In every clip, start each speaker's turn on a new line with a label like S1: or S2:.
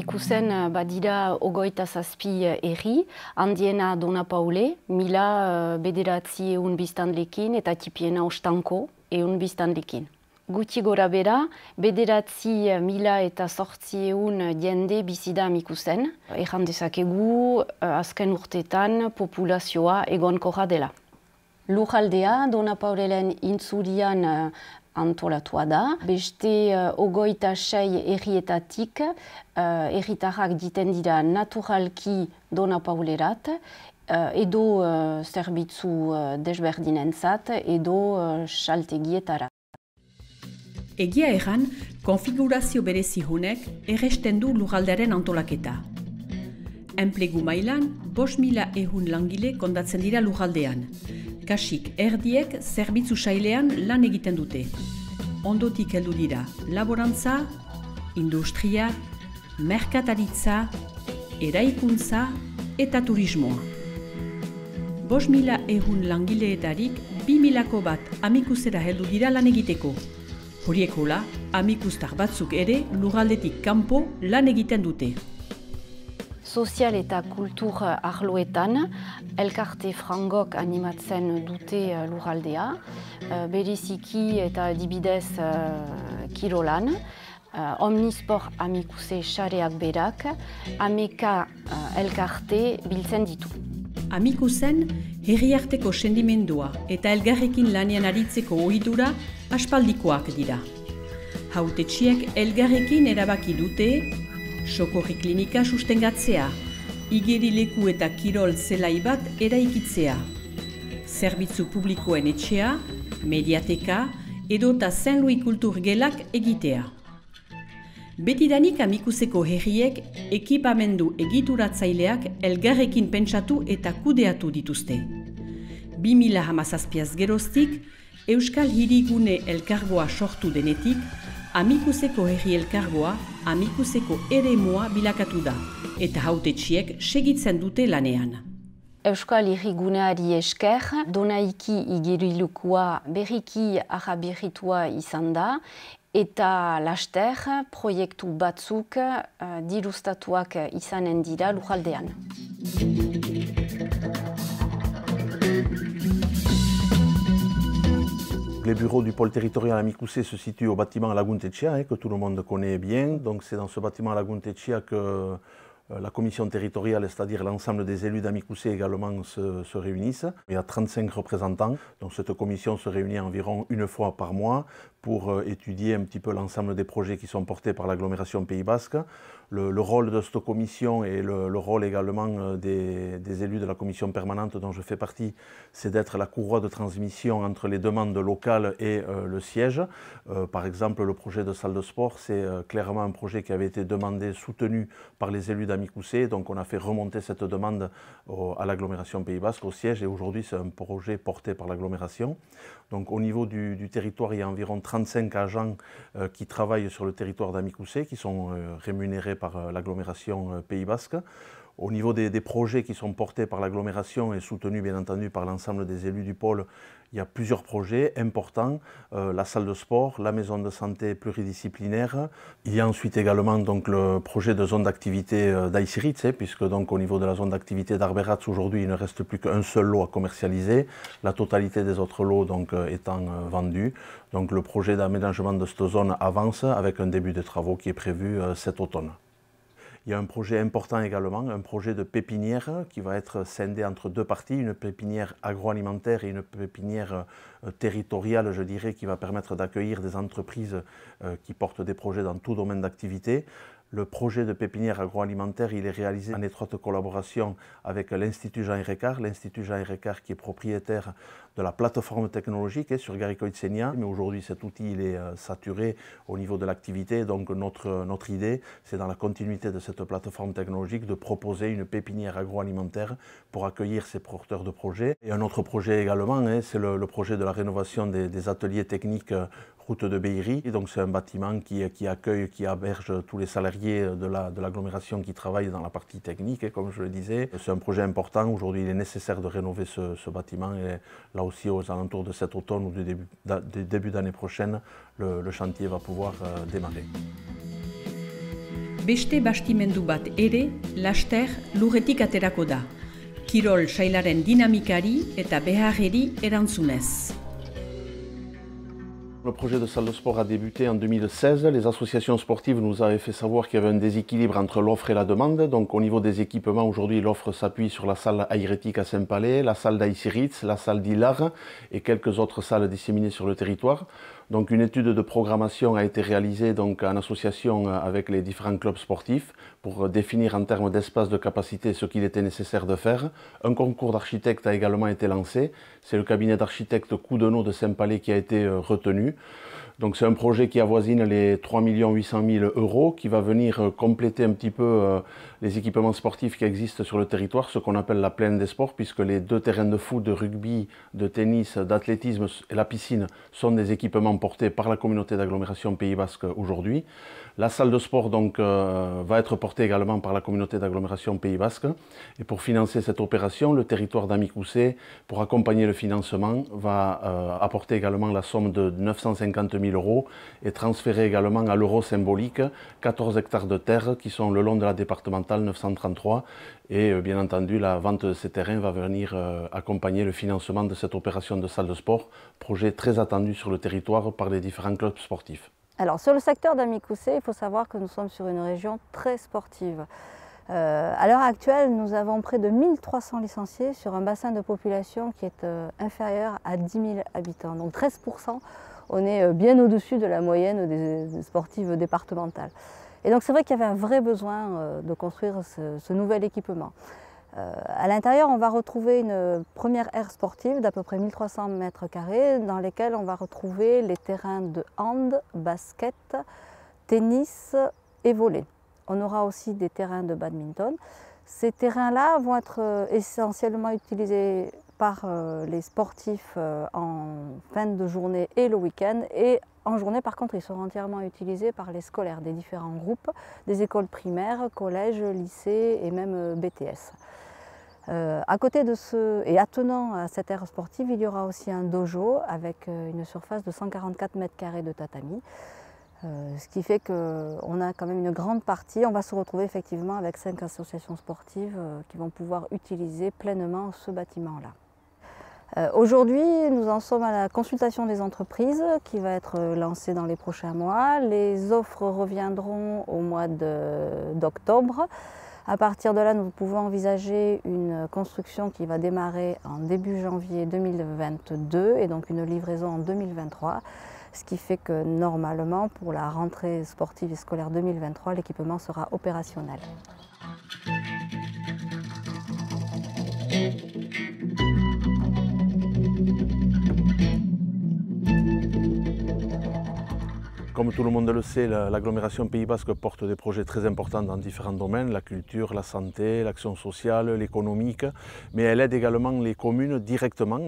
S1: Amikuzen badira 27 herri, handiena Dona Paule, 1000 bederatziehun biztanleekin eta tipiena Ostanko 100 biztanleekin. Gutxi gora bera, bederatzi 1800 jende bizi da Amikuzen. Erran dezakegu azken urteetan populazioa egonkorra dela. Lurraldea Dona Paulelen intzurian antolatua da. Beste 26 herrietatik herritarrak diten dira naturalki Dona Paulerat, edo zerbitzu desberdinentzat edo saltegietara.
S2: Egia erran, konfigurazio berezihunek erresten du lurraldearen antolaketa. Enplegu mailan, 5.100 langile kondatzen dira lurraldean. Kasik erdiek zerbitzu sailean lan egiten dute. Ondotik heldu dira laborantza, industria, merkataritza, eraikuntza eta turismoa. 5.100 langileetarik 2.000 bat Amikuzera heldu dira lan egiteko. Horiekola, amikustar batzuk ere lurraldetik kanpo lan egiten dute.
S1: Sozial eta kultur arloetan, elkarte frangok animatzen dute lurraldea, bereziki eta adibidez kirolan, Omnisport Amikuze sareak berak, ameka elkarte biltzen ditu.
S2: Amikuzen, herriarteko sendimendua eta elgarrekin lanean aritzeko ohidura aspaldikoak dira. Hautetsiek elgarrekin erabaki dute, sokorri klinika sustengatzea, igerileku eta kirol zelai bat eraikitzea, zerbitzu publikoen etxea, mediateka edota Saint Louis kultur gelak egitea. Betidanik Amikuzeko herriek ekipamendu egituratzaileak elgarrekin pentsatu eta kudeatu dituzte. 2017 geroztik, Euskal Hirigune elkargoa sortu denetik, Amikuzeko herri elkargoa Amikuzeko eremua bilakatu da, eta hautetsiek segitzen dute lanean.
S1: Euskal Hiriguneari esker, Donaiki igerilukua berriki ahaberritua izan da, eta laster proiektu batzuk dirustatuak izanen dira lurraldean.
S3: Les bureaux du pôle territorial Amikuze se situent au bâtiment Laguntechea, que tout le monde connaît bien. Donc c'est dans ce bâtiment Laguntechea que la commission territoriale, c'est-à-dire l'ensemble des élus d'Amikuze également se réunissent. Il y a 35 représentants, donc cette commission se réunit environ une fois par mois pour étudier un petit peu l'ensemble des projets qui sont portés par l'agglomération Pays Basque. Le rôle de cette commission et le rôle également des élus de la commission permanente dont je fais partie, c'est d'être la courroie de transmission entre les demandes locales et le siège. Par exemple, le projet de salle de sport, c'est clairement un projet qui avait été demandé, soutenu par les élus d'Amikuze. Donc on a fait remonter cette demande à l'agglomération Pays Basque, au siège, et aujourd'hui c'est un projet porté par l'agglomération. Donc au niveau du territoire, il y a environ 35 agents qui travaillent sur le territoire d'Amikuze, qui sont rémunérés par l'agglomération Pays Basque. Au niveau des projets qui sont portés par l'agglomération et soutenus bien entendu par l'ensemble des élus du pôle, il y a plusieurs projets importants, la salle de sport, la maison de santé pluridisciplinaire. Il y a ensuite également donc, le projet de zone d'activité d'Aïsiritz, puisque donc, au niveau de la zone d'activité d'Arberatz, aujourd'hui il ne reste plus qu'un seul lot à commercialiser, la totalité des autres lots donc, étant vendus. Donc le projet d'aménagement de cette zone avance avec un début de travaux qui est prévu cet automne. Il y a un projet important également, un projet de pépinière qui va être scindé entre deux parties, une pépinière agroalimentaire et une pépinière territoriale, je dirais, qui va permettre d'accueillir des entreprises qui portent des projets dans tout domaine d'activité. Le projet de pépinière agroalimentaire, il est réalisé en étroite collaboration avec l'Institut Jean Hérécart. L'Institut Jean Hérécart qui est propriétaire de la plateforme technologique sur Garikoitsenia. Mais aujourd'hui, cet outil il est saturé au niveau de l'activité. Donc notre idée, c'est dans la continuité de cette plateforme technologique de proposer une pépinière agroalimentaire pour accueillir ces porteurs de projets. Et un autre projet également, c'est le projet de la rénovation des ateliers techniques route de Beiri. Donc c'est un bâtiment qui accueille, qui héberge tous les salariés de l'agglomération qui travaillent dans la partie technique, comme je le disais. C'est un projet important. Aujourd'hui, il est nécessaire de rénover ce bâtiment. Et là aussi, aux alentours de cet automne ou du début d'année prochaine, le chantier va pouvoir démarrer.
S2: Beste bastimendu bat ere, laster lurretik aterako da. Kirol sailaren dinamikari eta beharreri erantzunez.
S3: Le projet de salle de sport a débuté en 2016. Les associations sportives nous avaient fait savoir qu'il y avait un déséquilibre entre l'offre et la demande. Donc au niveau des équipements, aujourd'hui l'offre s'appuie sur la salle aérétique à Saint-Palais, la salle d'Aïsiritz, la salle d'Ilar et quelques autres salles disséminées sur le territoire. Donc une étude de programmation a été réalisée donc, en association avec les différents clubs sportifs pour définir en termes d'espace de capacité ce qu'il était nécessaire de faire. Un concours d'architectes a également été lancé. C'est le cabinet d'architectes Coudenot de Saint-Palais qui a été retenu. Donc c'est un projet qui avoisine les 3 800 000 €, qui va venir compléter un petit peu les équipements sportifs qui existent sur le territoire, ce qu'on appelle la plaine des sports, puisque les 2 terrains de foot, de rugby, de tennis, d'athlétisme et la piscine sont des équipements portés par la communauté d'agglomération Pays Basque aujourd'hui. La salle de sport donc, va être portée également par la communauté d'agglomération Pays Basque. Et pour financer cette opération, le territoire d'Amicoussé, pour accompagner le financement, va apporter également la somme de 950 000 € et transférer également à l'euro symbolique 14 hectares de terre qui sont le long de la départementale 933. Et bien entendu, la vente de ces terrains va venir accompagner le financement de cette opération de salle de sport, projet très attendu sur le territoire par les différents clubs sportifs.
S4: Alors sur le secteur d'Amicoussé, il faut savoir que nous sommes sur une région très sportive. À l'heure actuelle, nous avons près de 1300 licenciés sur un bassin de population qui est inférieur à 10 000 habitants. Donc 13%, on est bien au-dessus de la moyenne des sportives départementales. Et donc c'est vrai qu'il y avait un vrai besoin de construire ce nouvel équipement. À l'intérieur, on va retrouver une première aire sportive d'à peu près 1300 m² dans lesquelles on va retrouver les terrains de hand, basket, tennis et volley. On aura aussi des terrains de badminton. Ces terrains-là vont être essentiellement utilisés par les sportifs en fin de journée et le week-end. Et en journée, par contre, ils seront entièrement utilisés par les scolaires des différents groupes, des écoles primaires, collèges, lycées et même BTS. À côté de et attenant à cette aire sportive, il y aura aussi un dojo avec une surface de 144 m² de tatami. Ce qui fait qu'on a quand même une grande partie. On va se retrouver effectivement avec 5 associations sportives qui vont pouvoir utiliser pleinement ce bâtiment-là. Aujourd'hui, nous en sommes à la consultation des entreprises qui va être lancée dans les prochains mois. Les offres reviendront au mois d'octobre. À partir de là, nous pouvons envisager une construction qui va démarrer en début janvier 2022 et donc une livraison en 2023. Ce qui fait que normalement, pour la rentrée sportive et scolaire 2023, l'équipement sera opérationnel.
S3: Comme tout le monde le sait, l'agglomération Pays Basque porte des projets très importants dans différents domaines, la culture, la santé, l'action sociale, l'économique, mais elle aide également les communes directement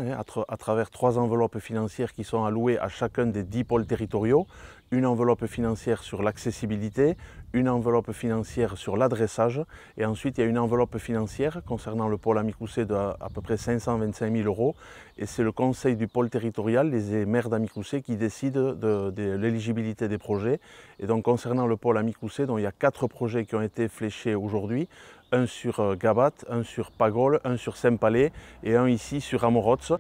S3: à travers 3 enveloppes financières qui sont allouées à chacun des 10 pôles territoriaux. Une enveloppe financière sur l'accessibilité, une enveloppe financière sur l'adressage et ensuite il y a une enveloppe financière concernant le pôle Amicoussé de à peu près 525 000 € et c'est le conseil du pôle territorial, les maires d'Amicoussé qui décident de l'éligibilité des projets. Et donc concernant le pôle Amicoussé, il y a 4 projets qui ont été fléchés aujourd'hui, un sur Gabat, un sur Pagol, un sur Saint-Palais et un ici sur Amorotz.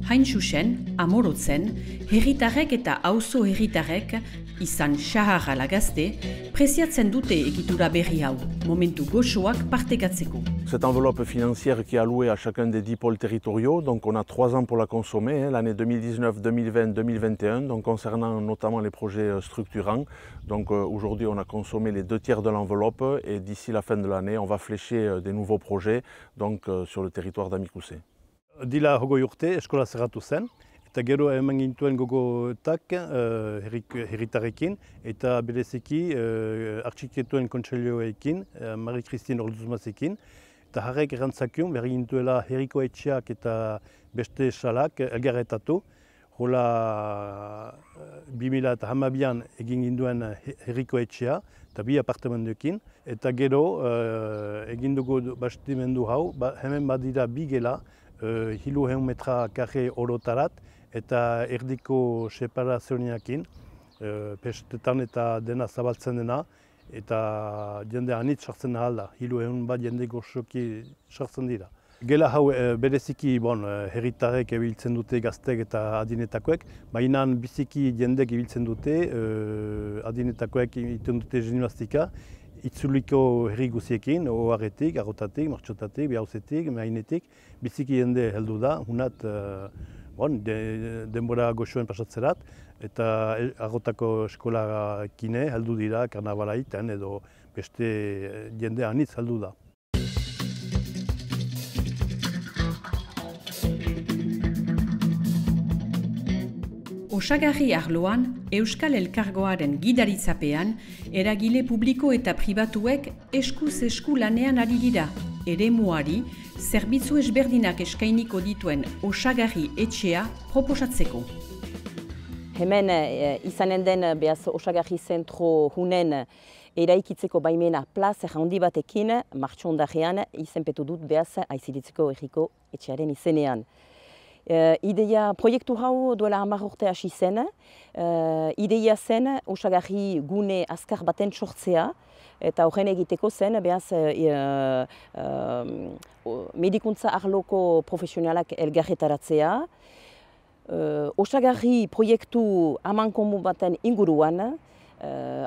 S2: Hain xuxen, Amorotzen, herritarrek eta auzo herritarrek, izan xahar ala gazte, preziatzen dute egitura berri hau, momentu goxoak partekatzeko.
S3: Cette enveloppe financière qui est allouée à chacun des 10 pôles territoriaux, donc on a 3 ans pour la consommer, l'année 2019, 2020, 2021, donc concernant notamment les projets structurants. Donc aujourd'hui on a consommé les 2/3 de l'enveloppe et d'ici la fin de l'année on va flécher des nouveaux projets donc, sur le territoire d'Amicoussé.
S5: Dila hogoi urte eskola zerratu zen, eta gero eman gintuen gogoetak herritarrekin eta bereziki artxiketuen kontseilioekin, Marie-Christine Orduzmazekin, eta jarrek errantzakion behar gintuela herriko etxeak eta beste salak elgarretatu. Hola 2012an egin ginduen herriko etxea eta 2 apartamenduekin. Eta gero egin dugu bastimendu hau, hemen badira 2 gela, 300 m² orotarat eta erdiko separazioarekin, pestetan eta dena zabaltzen dena. eta jende anitz sartzen ahal da, 300 bat jende goxoki sartzen dira. Gela hau bereziki herritarrek ibiltzen dute gaztek eta adinetakoek, baina biziki jendek ibiltzen dute, adinetakoek egiten dute gimnastika, itzuliko herri guziekin, oharretik, agotatik, martxotatik, behauzetik, mehainetik, biziki jende heldu da, hunat denbora goxoen pasatzerat, eta agotako eskolakine heldu dira karnavala iten edo beste jende anitz heldu da.
S2: Osagarri arloan, Euskal Elkargoaren gidaritzapean, eragile publiko eta pribatuek eskuz esku lanean ari dira, eremuari, zerbitzu ezberdinak eskainiko dituen osagarri etxea proposatzeko.
S6: Hemen izanen den behaz osagarri zentro hunen eraikitzeko baimena plaza handi batekin, martxondarrean izenpetu dut behaz Aiziritzeko Herriko etxearen izenean. Ideia proiektu hau duela 10 urte hasi zen. Ideia zen osagarri gune azkar baten sortzea eta horren egiteko zen behaz medikuntza arloko profesionalak elgarretaratzea. Osagarri proiektu amankomun baten inguruan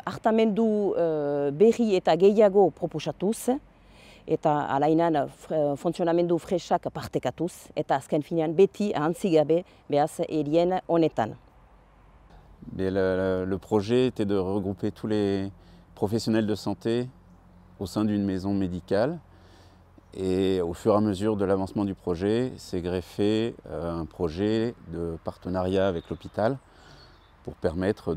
S6: hartamendu berri eta gehiago proposatuz, eta alainan funtzionamendu fresak partekatuz, eta azken finean beti ahantzigabe behaz erien honetan.
S7: Le projet était de regrouper tous les professionnels de santé au sein d'une maison médicale. Et au fur et à mesure de l'avancement du projet, s'est greffé un projet de partenariat avec l'hôpital pour permettre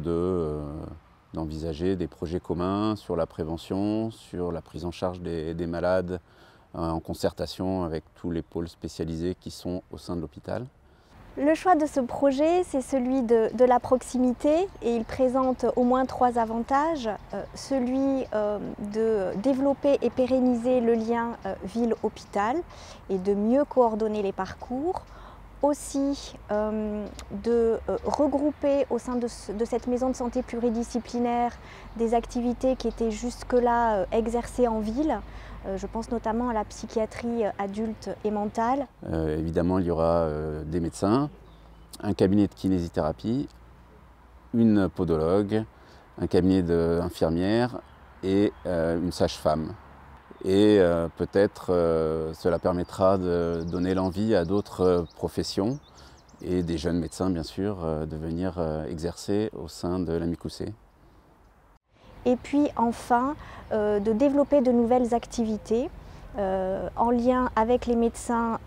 S7: d'envisager des projets communs sur la prévention, sur la prise en charge des malades en concertation avec tous les pôles spécialisés qui sont au sein de l'hôpital.
S8: Le choix de ce projet, c'est celui de la proximité et il présente au moins 3 avantages. Celui de développer et pérenniser le lien ville-hôpital et de mieux coordonner les parcours. Aussi de regrouper au sein de cette maison de santé pluridisciplinaire des activités qui étaient jusque-là exercées en ville. Je pense notamment à la psychiatrie adulte et mentale.
S7: Évidemment, il y aura des médecins, un cabinet de kinésithérapie, une podologue, un cabinet d'infirmières et une sage-femme. Et peut-être cela permettra de donner l'envie à d'autres professions et des jeunes médecins, bien sûr, de venir exercer au sein de l'Amicoussé.
S8: Et puis enfin, de développer de nouvelles activités en lien avec les médecins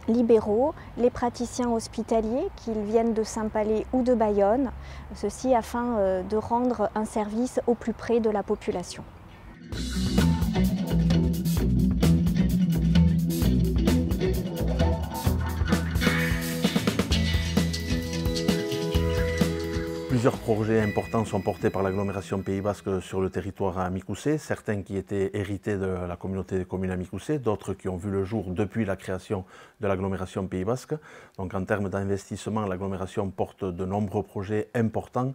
S8: libéraux, les praticiens hospitaliers qu'ils viennent de Saint-Palais ou de Bayonne, ceci afin de rendre un service au plus près de la population.
S3: Plusieurs projets importants sont portés par l'agglomération Pays Basque sur le territoire à Amicoussé, certains qui étaient hérités de la communauté des communes Amicoussé, d'autres qui ont vu le jour depuis la création de l'agglomération Pays Basque. Donc en termes d'investissement, l'agglomération porte de nombreux projets importants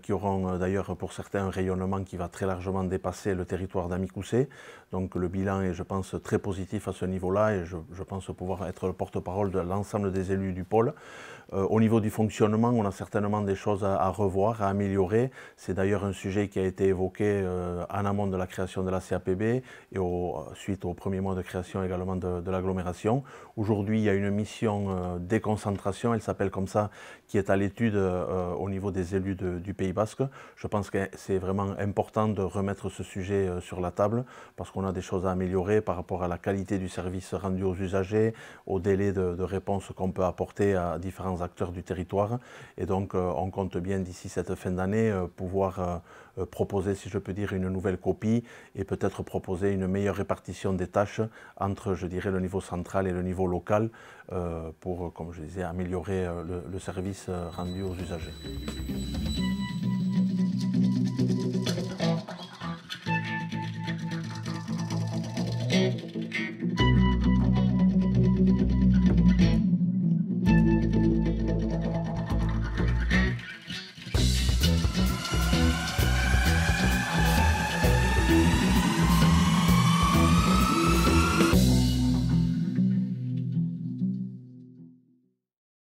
S3: qui auront d'ailleurs pour certains un rayonnement qui va très largement dépasser le territoire d'Amicoussé. Donc le bilan est, je pense, très positif à ce niveau-là et je pense pouvoir être le porte-parole de l'ensemble des élus du pôle. Au niveau du fonctionnement, on a certainement des choses à revoir, à améliorer. C'est d'ailleurs un sujet qui a été évoqué en amont de la création de la CAPB et suite au premier mois de création également de l'agglomération. Aujourd'hui, il y a une mission déconcentration, elle s'appelle comme ça, qui est à l'étude au niveau des élus du Pays Basque. Je pense que c'est vraiment important de remettre ce sujet sur la table parce qu'on a des choses à améliorer par rapport à la qualité du service rendu aux usagers, au délai de réponse qu'on peut apporter à différents acteurs du territoire. Et donc, on compte bien d'ici cette fin d'année pouvoir proposer, si je peux dire, une nouvelle copie et peut-être proposer une meilleure répartition des tâches entre, je dirais, le niveau central et le niveau local pour, comme je disais, améliorer le service rendu aux usagers.